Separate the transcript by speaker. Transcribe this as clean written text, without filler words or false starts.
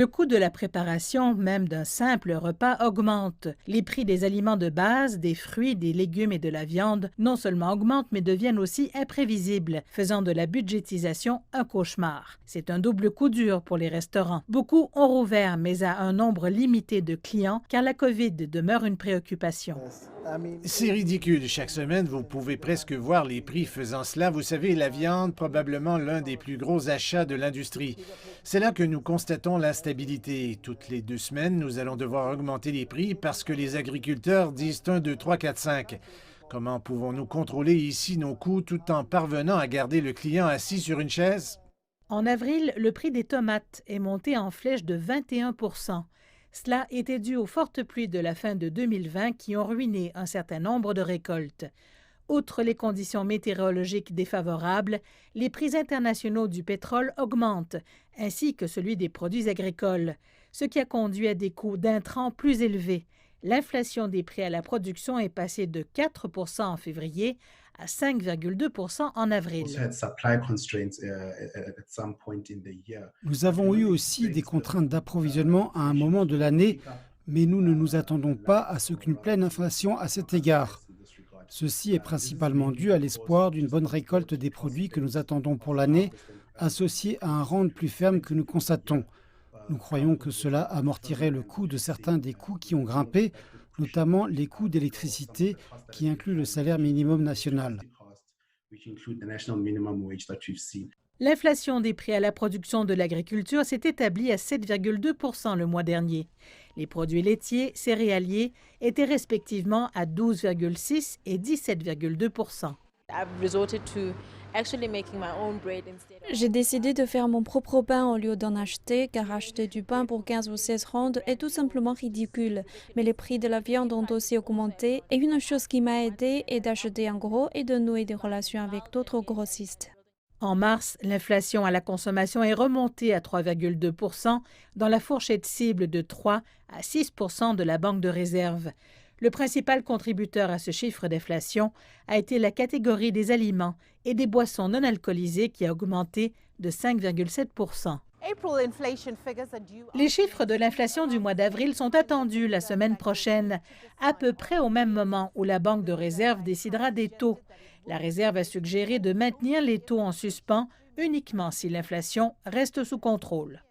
Speaker 1: Le coût de la préparation, même d'un simple repas, augmente. Les prix des aliments de base, des fruits, des légumes et de la viande non seulement augmentent, mais deviennent aussi imprévisibles, faisant de la budgétisation un cauchemar. C'est un double coup dur pour les restaurants. Beaucoup ont rouvert, mais à un nombre limité de clients, car la COVID demeure une préoccupation.
Speaker 2: C'est ridicule. Chaque semaine, vous pouvez presque voir les prix faisant cela. Vous savez, la viande, probablement l'un des plus gros achats de l'industrie. C'est là que nous constatons l'instabilité. Toutes les 2 semaines, nous allons devoir augmenter les prix parce que les agriculteurs disent 1, 2, 3, 4, 5. Comment pouvons-nous contrôler ici nos coûts tout en parvenant à garder le client assis sur une chaise?
Speaker 1: En avril, le prix des tomates est monté en flèche de 21 Cela était dû aux fortes pluies de la fin de 2020 qui ont ruiné un certain nombre de récoltes. Outre les conditions météorologiques défavorables, les prix internationaux du pétrole augmentent, ainsi que celui des produits agricoles, ce qui a conduit à des coûts d'intrants plus élevés. L'inflation des prix à la production est passée de 4 en février à 5,2 en avril.
Speaker 3: Nous avons eu aussi des contraintes d'approvisionnement à un moment de l'année, mais nous ne nous attendons pas à ce qu'une pleine inflation à cet égard. Ceci est principalement dû à l'espoir d'une bonne récolte des produits que nous attendons pour l'année, associé à un rente plus ferme que nous constatons. Nous croyons que cela amortirait le coût de certains des coûts qui ont grimpé, notamment les coûts d'électricité qui incluent le salaire minimum national.
Speaker 1: L'inflation des prix à la production de l'agriculture s'est établie à 7,2 le mois dernier. Les produits laitiers, céréaliers étaient respectivement à 12,6 et 17,2
Speaker 4: J'ai décidé de faire mon propre pain au lieu d'en acheter, car acheter du pain pour 15 ou 16 rondes est tout simplement ridicule. Mais les prix de la viande ont aussi augmenté et une chose qui m'a aidée est d'acheter en gros et de nouer des relations avec d'autres grossistes.
Speaker 1: En mars, l'inflation à la consommation est remontée à 3,2 dans la fourchette cible de 3 à 6 de la Banque de réserve. Le principal contributeur à ce chiffre d'inflation a été la catégorie des aliments et des boissons non alcoolisées qui a augmenté de 5,7 Les chiffres de l'inflation du mois d'avril sont attendus la semaine prochaine, à peu près au même moment où la Banque de réserve décidera des taux. La Réserve a suggéré de maintenir les taux en suspens uniquement si l'inflation reste sous contrôle.